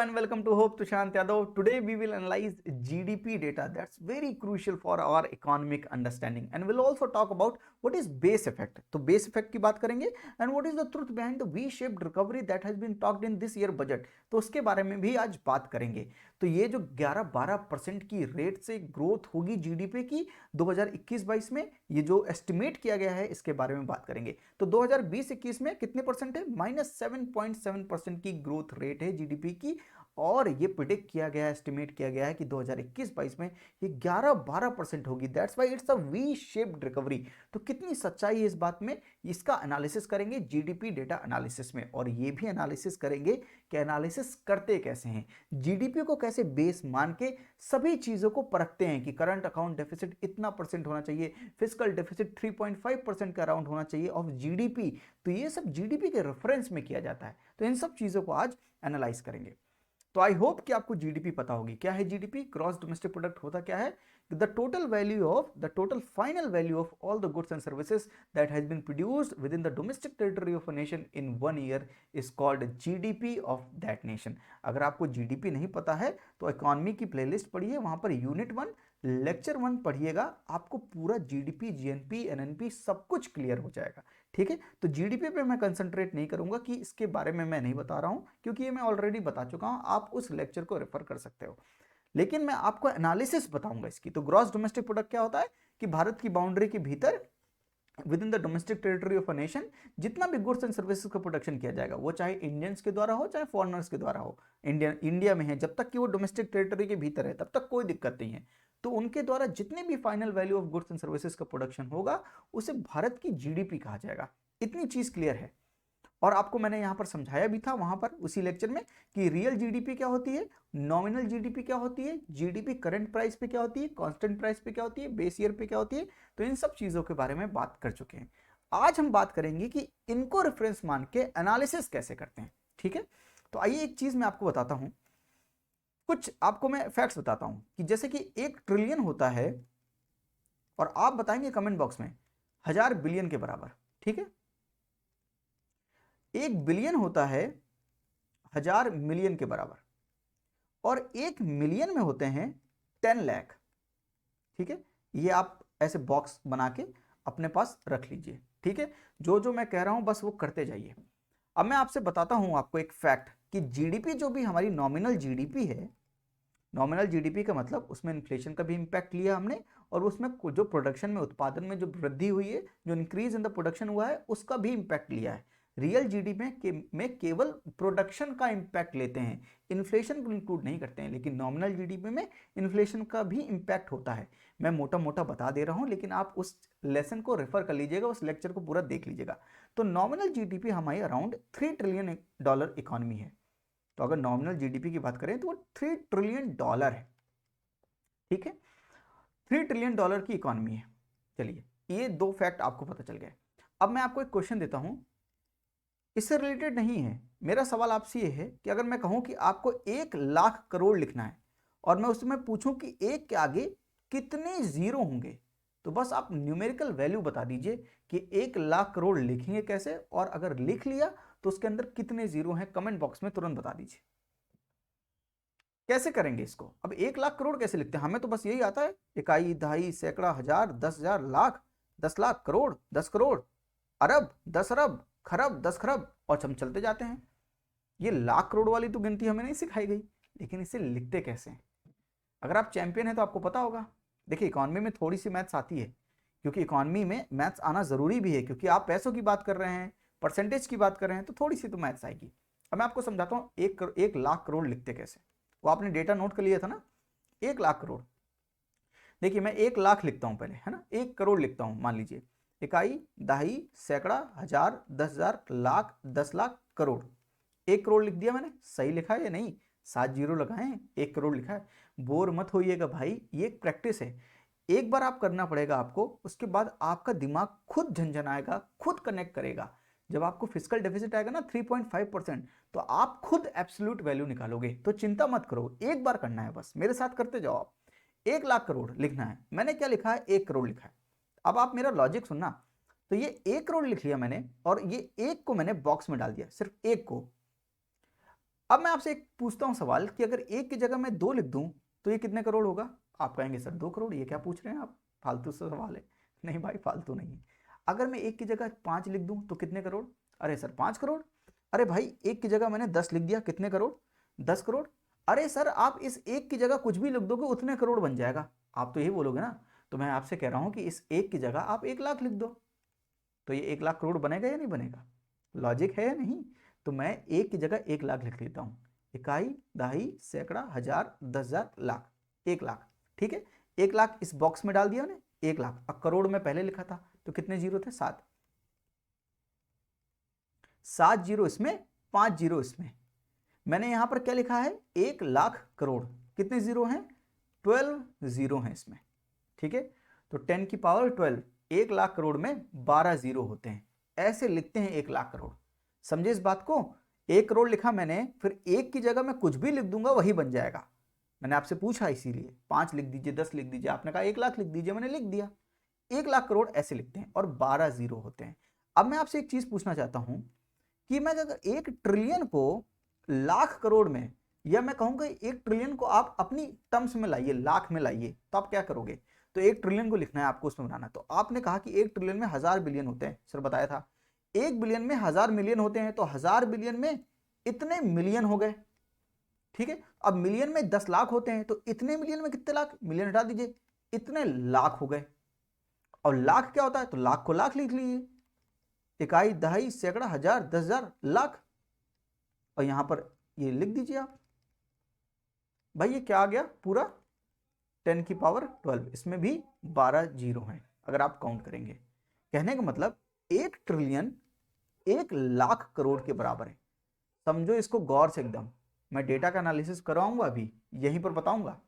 and welcome to Hope Tushant Yadav. Today we will analyze GDP data that's very crucial for our economic understanding, and we'll also talk about what is base effect. तो base effect की बात करेंगे and what is the truth behind the V-shaped recovery that has been talked in this year budget. तो उसके बारे में भी आज बात करेंगे. तो ये जो 11-12% की रेट से ग्रोथ होगी जीडीपी की 2021-22 में, ये जो एस्टिमेट किया गया है इसके बारे में बात करेंगे. तो 2020-21 में कितने परसेंट है? -7.7% की ग्रोथ रेट है जीडीपी की, और ये प्रिडिक्ट किया गया है, एस्टिमेट किया गया है कि 2021-22 में ये 11-12% होगी. That's why it's a V shaped recovery. तो कितनी सच्चाई है इस बात में, इसका एनालिसिस करेंगे जीडीपी डेटा एनालिसिस में, और ये भी एनालिसिस करेंगे कि एनालिसिस करते कैसे हैं, जीडीपी को कैसे बेस मान के सभी चीजों को परखते हैं कि करंट अकाउंट डेफिसिट इतना परसेंट होना चाहिए, फिस्कल डेफिसिट 3.5% के अराउंड होना चाहिए ऑफ जीडीपी. तो ये सब जीडीपी के रेफरेंस में किया जाता है. तो इन सब चीजों को आज एनालाइज करेंगे. तो आई होप कि आपको जीडीपी पता होगी. क्या है जीडीपी? ग्रॉस डोमेस्टिक प्रोडक्ट होता क्या है? The total final value of all the goods and services that has been produced within the domestic territory of a nation in 1 year is called GDP of that nation. अगर आपको GDP नहीं पता है तो economy की playlist पढ़िए, वहां per unit 1 lecture 1 पढ़िएगा, आपको पूरा जीडीपी, जीएनपी, एनएनपी सब कुछ क्लियर हो जाएगा. ठीक है, तो जीडीपी पे मैं कंसंट्रेट नहीं करूंगा कि इसके बारे में मैं नहीं बता रहा हूं, क्योंकि ये मैं ऑलरेडी बता चुका हूं, आप उस लेक्चर को रेफर कर सकते हो. लेकिन मैं आपको एनालिसिस बताऊंगा इसकी. तो ग्रॉस डोमेस्टिक प्रोडक्ट क्या होता है कि भारत की बाउंड्री के भीतर with in the domestic territory of a nation जितना भी गुड्स एंड सर्विसेज का प्रोडक्शन किया जाएगा, वो चाहे इंडियंस के द्वारा हो चाहे फॉरेनर्स के द्वारा हो, इंडिया में है जब तक कि वो डोमेस्टिक टेरिटरी के भीतर है तब तक कोई दिक्कत नहीं है. तो उनके द्वारा जितने भी final value of goods and services का प्रोडक्शन होगा उसे भारत की जीडीपी कहा जाएगा. इतनी चीज क्लियर है. और आपको मैंने यहां पर समझाया भी था वहां पर उसी लेक्चर में कि रियल जीडीपी क्या होती है, नॉमिनल जीडीपी क्या होती है, जीडीपी करंट प्राइस पे क्या होती है, कांस्टेंट प्राइस पे क्या होती है, बेस ईयर पे क्या होती है. तो इन सब चीजों के बारे में बात कर चुके हैं. आज हम बात करेंगे कि इनको रेफरेंस मान के एनालिसिस कैसे करते हैं. ठीक है, तो आइए एक चीज मैं आपको बताता हूं, कुछ आपको मैं फैक्ट्स बताता हूं कि जैसे कि 1 ट्रिलियन होता है, और आप बताएंगे कमेंट बॉक्स में 1000 बिलियन के बराबर. ठीक है, 1 बिलियन होता है 1000 मिलियन के बराबर, और 1 मिलियन में होते हैं 10 लाख. ठीक है, ये आप ऐसे बॉक्स बना के अपने पास रख लीजिए. ठीक है, जो जो मैं कह रहा हूं बस वो करते जाइए. अब मैं आपसे बताता हूं आपको एक फैक्ट कि जीडीपी जो भी हमारी नॉमिनल जीडीपी है, नॉमिनल जीडीपी का मतलब उसमें इन्फ्लेशन का भी इंपैक्ट लिया हमने, और उसमें जो प्रोडक्शन में, उत्पादन में जो वृद्धि हुई है, जो इंक्रीज इन द प्रोडक्शन हुआ है, उसका भी इंपैक्ट लिया है. रियल जीडीपी में केवल प्रोडक्शन का इंपैक्ट लेते हैं, इन्फ्लेशन को इंक्लूड नहीं करते हैं. लेकिन नॉमिनल जीडीपी में इन्फ्लेशन का भी इंपैक्ट होता है. मैं मोटा मोटा बता दे रहा हूं, लेकिन आप उस लेसन को रेफर कर लीजिएगा, उस लेक्चर को पूरा देख लीजिएगा. तो नॉमिनल जीडीपी हमारी अराउंड $3 ट्रिलियन इकोनॉमी है. तो अगर नॉमिनल जीडीपी की बात करें तो वो $3 ट्रिलियन है. ठीक है, $3 ट्रिलियन की इकोनॉमी है. चलिए, ये 2 फैक्ट आपको पता चल गए. अब मैं आपको एक क्वेश्चन देता हूं, इससे रिलेटेड नहीं है. मेरा सवाल आपसे ये है कि अगर मैं कहूं कि आपको 1 लाख करोड़ लिखना है, और मैं उसमें पूछूं कि 1 के आगे कितने जीरो होंगे, तो बस आप न्यूमेरिकल वैल्यू बता दीजिए कि 1 लाख करोड़ लिखेंगे कैसे, और अगर लिख लिया तो उसके अंदर कितने जीरो हैं, कमेंट बॉक्स में तुरंत बता दीजिए. कैसे करेंगे इसको? अब 1 लाख करोड़ कैसे लिखते हैं? हमें तो बस यही आता है, इकाई, दहाई, सैकड़ा, हजार, 10,000, लाख, 10 लाख, करोड़, 10 करोड़, अरब, 10 अरब, खरब, 10 खरब, और हम चलते जाते हैं. ये लाख करोड़ वाली तो गिनती हमें नहीं सिखाई गई. लेकिन इसे लिखते कैसे हैं? अगर आप चैंपियन हैं तो आपको पता होगा. देखिए, इकोनॉमी में थोड़ी सी मैथ्स आती है, क्योंकि इकोनॉमी में मैथ्स आना जरूरी भी है, क्योंकि आप पैसों की बात कर रहे हैं, परसेंटेज की बात कर रहे हैं, तो थोड़ी सी तो मैथ्स आएगी. अब मैं आपको समझाता हूँ 1 लाख करोड़ लिखते कैसे. वो आपने डेटा नोट कर लिया था ना, 1 लाख करोड़. देखिए, मैं 1 लाख लिखता हूं पहले, है ना, 1 करोड़ लिखता हूं. मान लीजिए इकाई, दहाई, सैकड़ा, हजार, 10,000, लाख, 10 लाख, करोड़. 1 करोड़ लिख दिया मैंने. सही लिखा है या नहीं? 7 जीरो लगाए, 1 करोड़ लिखा है. बोर मत होइएगा भाई, ये एक प्रैक्टिस है. एक बार आप करना पड़ेगा आपको, उसके बाद आपका दिमाग खुद झंझनाएगा, खुद कनेक्ट करेगा. जब आपको फिस्कल डेफिसिट आएगा ना 3.5%, तो आप खुद एब्सोल्यूट वैल्यू निकालोगे. तो चिंता मत करो, एक बार करना है, बस मेरे साथ करते जाओ आप. 1 लाख करोड़ लिखना है. मैंने क्या लिखा है? 1 करोड़ लिखा है. अब आप मेरा लॉजिक सुनना. तो ये 1 करोड़ लिख लिया मैंने, और ये 1 को मैंने बॉक्स में डाल दिया, सिर्फ 1 को. अब मैं आपसे एक पूछता हूं सवाल कि अगर एक की जगह मैं 2 लिख दूं तो ये कितने करोड़ होगा? आप कहेंगे सर 2 करोड़, ये क्या पूछ रहे हैं आप, फालतू सा सवाल है। नहीं भाई, फालतू नहीं है। अगर मैं एक की जगह 5 लिख दूं तो कितने करोड़? अरे सर 5 करोड़। अरे भाई एक की जगह मैंने 10 लिख दिया, कितने करोड़? 10 करोड़। अरे सर आप इस एक की जगह कुछ भी लिख दोगे उतने करोड़ बन जाएगा, आप तो यही बोलोगे ना। तो मैं आपसे कह रहा हूं कि इस एक की जगह आप 1 लाख लिख दो, तो ये 1 लाख करोड़ बनेगा या नहीं बनेगा? लॉजिक है या नहीं? तो मैं एक की जगह 1 लाख लिख लेता हूं। इकाई, दहाई, सैकड़ा, हजार, 10,000, लाख, 1 लाख। ठीक है, 1 लाख इस बॉक्स में डाल दिया ने, 1 लाख। अब करोड़ में पहले लिखा था तो कितने जीरो थे? 7। 7 जीरो इसमें, 5 जीरो इसमें। मैंने यहां पर क्या लिखा है? 1 लाख करोड़। कितने जीरो हैं? 12 जीरो हैं इसमें। ठीक है, तो 10 की पावर 12, 1 लाख करोड़ में 12 जीरो होते हैं, ऐसे लिखते हैं 1 लाख करोड़। समझे इस बात को? 1 करोड़ लिखा मैंने, फिर एक की जगह मैं कुछ भी लिख दूंगा वही बन जाएगा। मैंने आपसे पूछा इसीलिए 5 लिख दीजिए, 10 लिख दीजिए, आपने कहा 1 लाख लिख दीजिए, मैंने लिख दिया। 1 लाख करोड़ ऐसे लिखते हैं और 12 जीरो होते हैं। अब मैं आपसे एक चीज पूछना चाहता हूं कि मैं अगर 1 ट्रिलियन को लाख करोड़ में, या मैं कहूंगा 1 ट्रिलियन को आप अपनी टर्म्स में लाइए, लाख में लाइए, तो आप क्या करोगे? तो 1 ट्रिलियन को लिखना है आपको, उसमें बनाना। तो आपने कहा कि 1 ट्रिलियन में 1000 बिलियन होते हैं, सर बताया था। 1 बिलियन में 1000 मिलियन होते हैं, तो 1000 बिलियन में इतने मिलियन हो गए। ठीक है, अब मिलियन में 10 लाख होते हैं, तो इतने मिलियन में कितने लाख? मिलियन हटा दीजिए, इतने लाख हो गए। और लाख क्या होता है? तो लाख को लाख लिख लीजिए, इकाई, दहाई, सैकड़ा, हजार, 10,000, लाख। और यहां पर ये लिख दीजिए आप। भाई ये क्या आ गया? पूरा 10 की पावर 12, इसमें भी 12 जीरो हैं अगर आप काउंट करेंगे। कहने का मतलब 1 ट्रिलियन 1 लाख करोड़ के बराबर है। समझो इसको गौर से एकदम, मैं डेटा का एनालिसिस करवाऊंगा अभी, यहीं पर बताऊंगा।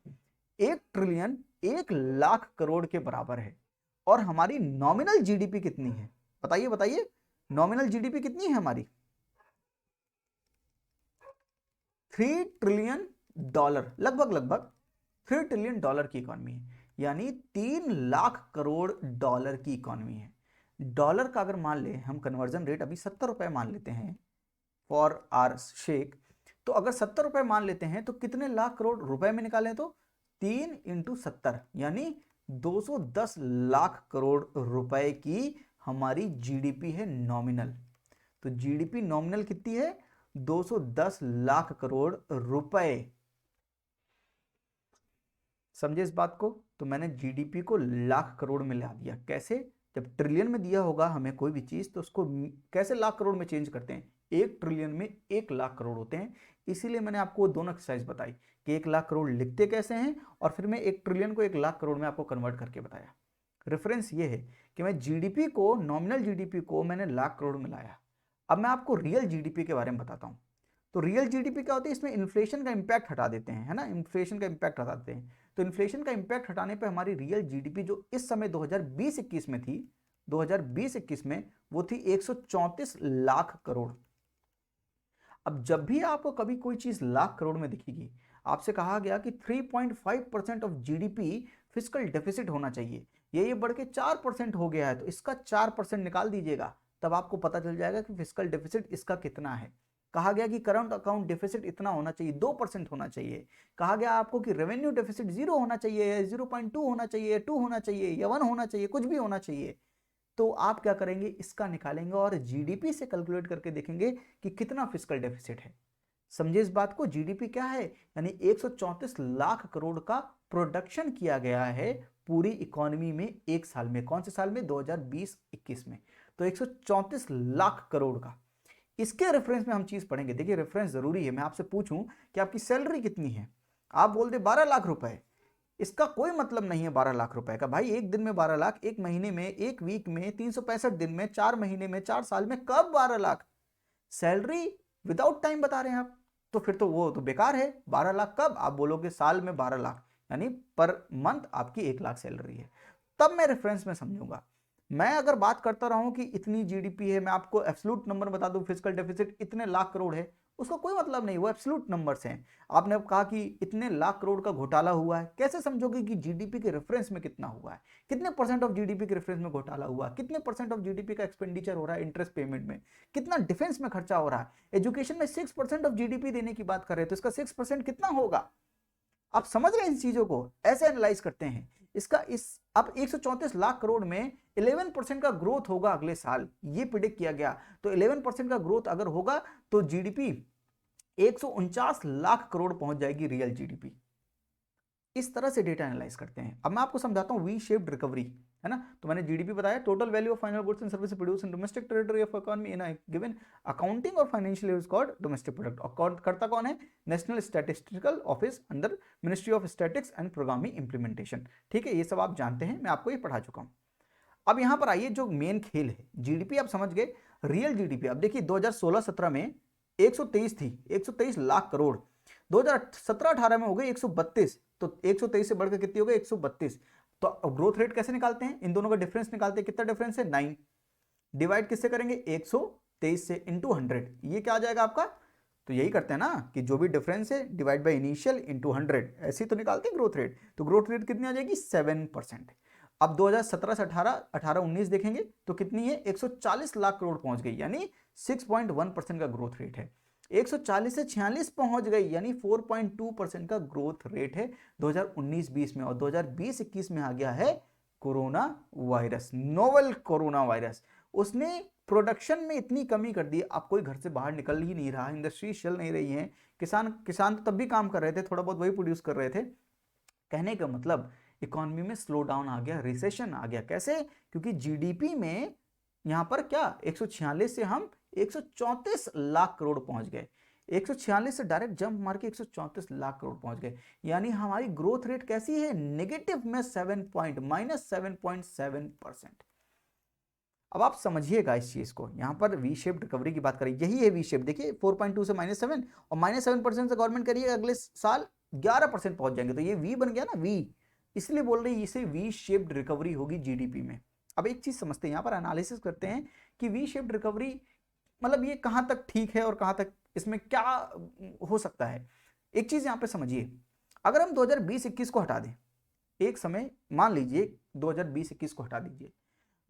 1 ट्रिलियन 1 लाख करोड़ के बराबर है। और हमारी नॉमिनल जीडीपी कितनी है? बताइए बताइए, नॉमिनल जीडीपी कितनी है हमारी? 3 ट्रिलियन डॉलर, लगभग लगभग 3 ट्रिलियन डॉलर की इकॉनमी है, यानी 3 लाख करोड़ डॉलर की इकॉनमी है। डॉलर का अगर मान ले हम कन्वर्जन रेट अभी 70 रुपए मान लेते हैं फॉर आर शेक, तो अगर 70 रुपए मान लेते हैं तो कितने लाख करोड़ रुपए में निकालें? तो 3 इंटू 70 यानी 210 लाख करोड़ रुपए की हमारी जीडीपी है नॉमिनल। तो जीडीपी नॉमिनल कितनी है? 210 लाख करोड़ रुपए। समझे इस बात को? तो मैंने जीडीपी को लाख करोड़ में ला दिया। कैसे? जब ट्रिलियन में दिया होगा हमें कोई भी चीज, तो उसको कैसे लाख करोड़ में चेंज करते हैं? 1 ट्रिलियन में 1 लाख करोड़ होते हैं। इसीलिए मैंने आपको दोनों एक्सरसाइज बताई कि 1 लाख करोड़ लिखते कैसे हैं, और फिर मैं 1 ट्रिलियन को 1 लाख करोड़ में आपको कन्वर्ट करके बताया। रेफरेंस ये है कि मैं जीडीपी को, नॉमिनल जीडीपी को मैंने लाख करोड़ में लाया। अब मैं आपको रियल जीडीपी के बारे में बताता हूँ। तो रियल जीडीपी क्या होती है? इसमें इन्फ्लेशन का इंपैक्ट हटा देते हैं, है ना, इन्फ्लेशन का इंपैक्ट हटा देते हैं। तो इन्फ्लेशन का इंपैक्ट हटाने पे हमारी रियल जीडीपी जो इस समय 2020-21 में थी, 2020-21 में वो थी 134 लाख करोड़। अब जब भी आपको कभी कोई चीज लाख करोड़ में दिखेगी, आपसे कहा गया कि 3.5% ऑफ जीडीपी फिस्कल डेफिसिट होना चाहिए, ये बढ़ के 4% हो गया है, तो इसका 4% निकाल दीजिएगा, तब आपको पता चल जाएगा कि फिस्कल डेफिसिट इसका कितना है। कहा गया कि करंट अकाउंट डेफिसिट इतना होना चाहिए, 2% होना चाहिए। कहा गया आपको कि रेवेन्यू डेफिसिट 0 होना चाहिए, 0.2 होना चाहिए, 2 होना चाहिए, या 1 होना चाहिए, कुछ भी होना चाहिए। तो आप क्या करेंगे? इसका निकालेंगे और जीडीपी से कैलकुलेट करके देखेंगे कि कितना फिस्कल डेफिसिट है। समझे इस बात को? जीडीपी क्या है? यानी 134 लाख करोड़ का प्रोडक्शन किया गया है पूरी इकोनॉमी में एक साल में। कौन से साल में? 2020-21 में। तो 134 लाख करोड़ का, इसके रेफरेंस में हम चीज पढ़ेंगे। देखिए रेफरेंस जरूरी है। मैं आपसे पूछूं कि आपकी सैलरी कितनी है, आप बोल दे 12 लाख रुपए, इसका कोई मतलब नहीं है 12 लाख रुपए का। भाई एक दिन में 12 लाख, एक महीने में, एक वीक में, 365 दिन में, 4 महीने में, 4 साल में, कब 12 लाख? सैलरी विदाउट टाइम बता रहे हैं आप, तो फिर तो वो तो बेकार है। 12 लाख कब? आप बोलोगे साल में 12 लाख, यानी पर मंथ आपकी 1 लाख सैलरी है, तब मैं रेफरेंस में समझूंगा। मैं अगर बात करता रहूं कि इतनी जीडीपी है, मैं आपको एब्सोल्यूट नंबर बता दूं, फिजिकल डेफिसिट इतने लाख करोड़ है, उसका कोई मतलब नहीं, वो एब्सोल्यूट नंबर्स हैं। आपने अब कहा कि इतने लाख करोड़ का घोटाला हुआ है, कैसे समझोगे कि जीडीपी के रेफरेंस में कितना हुआ है, कितने परसेंट ऑफ जीडीपी के रेफरेंस में घोटाला हुआ, कितने परसेंट ऑफ जीडीपी का एक्सपेंडिचर हो रहा है इंटरेस्ट पेमेंट में, कितना डिफेंस में खर्चा हो रहा है, एजुकेशन में 6% ऑफ जीडीपी देने की बात कर रहे हैं, तो इसका 6% कितना होगा? आप समझ रहे हैं इन चीजों को, ऐसे एनालाइज करते हैं इसका। इस अब 134 लाख करोड़ में 11% का ग्रोथ होगा अगले साल, ये प्रिडिक्ट किया गया। तो 11% का ग्रोथ अगर होगा तो जीडीपी 149 लाख करोड़ पहुंच जाएगी, रियल जीडीपी। इस तरह से डेटा एनालाइज करते हैं। अब मैं आपको समझाता हूं वी शेप्ड रिकवरी, है ना। तो मैंने जीडीपी बताया, total value of final goods and services produce in domestic territory of economy in a given accounting और financial year is called domestic product. और करता कौन है? National statistical office under ministry of statics and programming implementation. ठीक है, ये सब आप जानते हैं, मैं आपको ये पढ़ा चुका हूं। अब यहां पर आइए, जो मेन खेल है, जीडीपी आप समझ गए, रियल जीडीपी। अब देखिए 2016-17 में 123 थी, 123 लाख करोड़। 2017-18 में हो गई 132, तो 123 से बढ़कर कितनी हो गई? 132। तो ग्रोथ रेट कैसे निकालते हैं? इन दोनों का डिफरेंस निकालते हैं। कितना डिफरेंस है? 9। डिवाइड किससे करेंगे? 123 से इंटू 100। ये क्या आ जाएगा आपका? तो यही करते हैं ना कि जो भी डिफरेंस है डिवाइड बाय इनिशियल इंटू 100, ऐसे ही तो निकालते हैं ग्रोथ रेट। तो ग्रोथ रेट कितनी आ जाएगी? 7%। अब 2017 से 18-19 देखेंगे तो कितनी है? 140 लाख करोड़ पहुंच गई, यानी 6.1% का ग्रोथ रेट है। 140 से 46 पहुंच गई, यानी 4.2% का ग्रोथ रेट है 2019-20 में। और 2020-21 में आ गया है corona virus, novel corona virus. उसने प्रोडक्शन में इतनी कमी कर दी, अब कोई घर से बाहर निकल ही नहीं रहा, इंडस्ट्री चल नहीं रही है, किसान तो तब भी काम कर रहे थे, थोड़ा बहुत वही प्रोड्यूस कर रहे थे। कहने का मतलब इकोनॉमी में स्लो डाउन आ गया, रिसेशन आ गया। कैसे? क्योंकि जीडीपी में यहां पर क्या 146 से हम 134 लाख करोड़ पहुंच गए, 146 से डायरेक्ट जंप मार के 134 लाख करोड़ पहुंच गए, यानी हमारी ग्रोथ रेट कैसी है? नेगेटिव में -7.7%। अब आप समझिएगा इस चीज को, यहां पर वी शेप्ड रिकवरी की बात करें, यही है वी शेप। देखिए 4.2 से -7, और -7% से गवर्नमेंट करिए अगले साल 11% पहुंच जाएंगे, तो ये वी बन गया ना, वी, इसलिए बोल रहे हैं इसे वी शेप्ड रिकवरी होगी जीडीपी में। अब एक चीज समझते हैं, यहां पर एनालिसिस करते हैं कि वी शेप्ड रिकवरी मतलब ये कहां तक ठीक है और कहां तक इसमें क्या हो सकता है। एक चीज यहां पे समझिए, अगर हम 2020-21 को हटा दें, एक समय मान लीजिए 2020-21 को हटा दीजिए,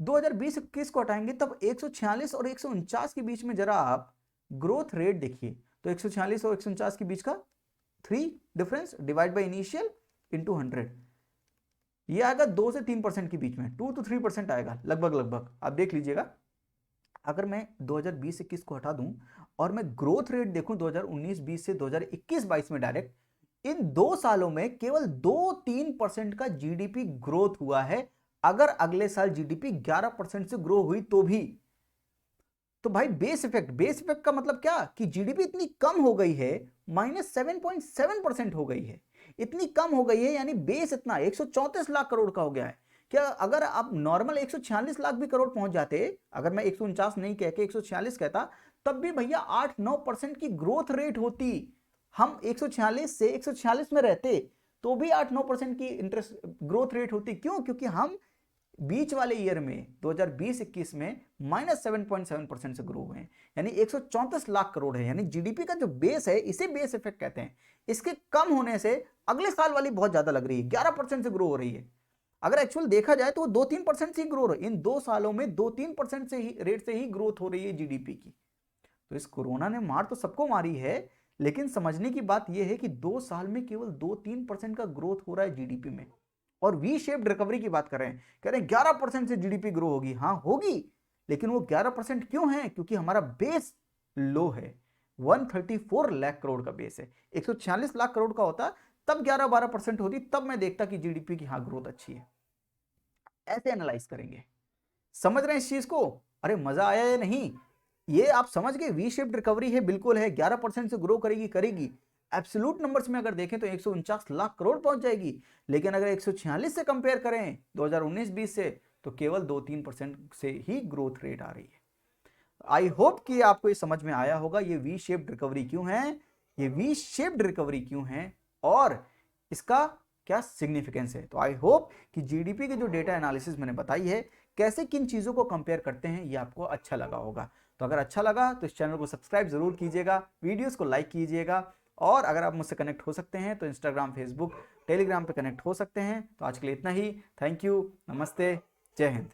2020-21 को हटाएंगे, तब 146 और 149 के बीच में जरा आप ग्रोथ रेट देखिए, तो 146 और 149 के बीच का 3 difference divide by initial into 100, ये आएगा 2 से 3% के बीच में, 2 to 3% आएगा लगभग। आप देख लीजिएगा, अगर मैं 2020-21 को हटा दूं और मैं ग्रोथ रेट देखूं 2019-20 से 2021-22 में, डायरेक्ट इन 2 सालों में केवल 2-3% का जीडीपी ग्रोथ हुआ है। अगर अगले साल जीडीपी 11% से ग्रो हुई तो भी, तो भाई बेस इफेक्ट का मतलब क्या कि जीडीपी इतनी कम हो गई है, -7.7% हो गई है, इतनी कम हो गई है, यानी बेस इतना 134 लाख करोड़ का हो गया है। क्या अगर आप नॉर्मल 146 लाख भी करोड़ पहुंच जाते, अगर मैं 149 नहीं कह के 146 कहता, तब भी भैया 8-9% की ग्रोथ रेट होती। हम 146 से 146 में रहते तो भी 8-9% की इंटरेस्ट ग्रोथ रेट होती। क्यों? क्योंकि हम बीच वाले ईयर में 2020-21 में -7.7% से ग्रो हुए हैं, यानी 134 लाख करोड़ है। यानी जीडीपी का जो बेस है, इसे बेस इफेक्ट कहते हैं। इसके कम होने से अगले साल वाली बहुत ज्यादा लग रही है, 11% से ग्रो हो रही है। अगर एक्चुअल देखा जाए तो वो 2-3% से ही ग्रो हो रही है, इन 2 सालों में 2-3% से ही रेट से ही ग्रोथ हो रही है जीडीपी की। तो इस कोरोना ने मार तो सबको मारी है, लेकिन समझने की बात यह है कि 2 साल में केवल 2-3% का ग्रोथ हो रहा है जीडीपी में। और वी शेप्ड रिकवरी की बात कर रहे हैं, कह रहे हैं 11% से जीडीपी ग्रो होगी। हाँ होगी, लेकिन वो 11% क्यों है? क्योंकि हमारा बेस लो है, 134 लाख करोड़ का बेस है। 146 लाख करोड़ का होता तब 11-12% होती, तब मैं देखता कि जीडीपी की हाँ ग्रोथ अच्छी है। ऐसे एनालाइज करेंगे। समझ रहे हैं इस चीज को? अरे मजा आया या नहीं? ये आप समझ गए, वी शेप्ड रिकवरी है, बिल्कुल है, 11% से ग्रो करेगी। एब्सोल्यूट नंबर्स में अगर देखें तो 149 लाख करोड़ पहुंच जाएगी, लेकिन अगर 146 से कंपेयर करें 2019-20 से, तो केवल 2-3% से ही ग्रोथ रेट आ रही है। आई होप कि आपको ये समझ में आया होगा, ये वी शेप्ड रिकवरी क्यों है, ये वी शेप्ड रिकवरी क्यों है, और इसका क्या सिग्निफिकेंस है। तो आई होप कि जीडीपी के जो डेटा एनालिसिस मैंने बताई है, कैसे किन चीजों को कंपेयर करते हैं, ये आपको अच्छा लगा होगा। तो अगर अच्छा लगा तो इस चैनल को सब्सक्राइब जरूर कीजिएगा, वीडियोस को लाइक कीजिएगा, और अगर आप मुझसे कनेक्ट हो सकते हैं तो इंस्टाग्राम, फेसबुक, टेलीग्राम पे कनेक्ट हो सकते हैं। तो आज के लिए इतना ही। थैंक यू, नमस्ते, जय हिंद।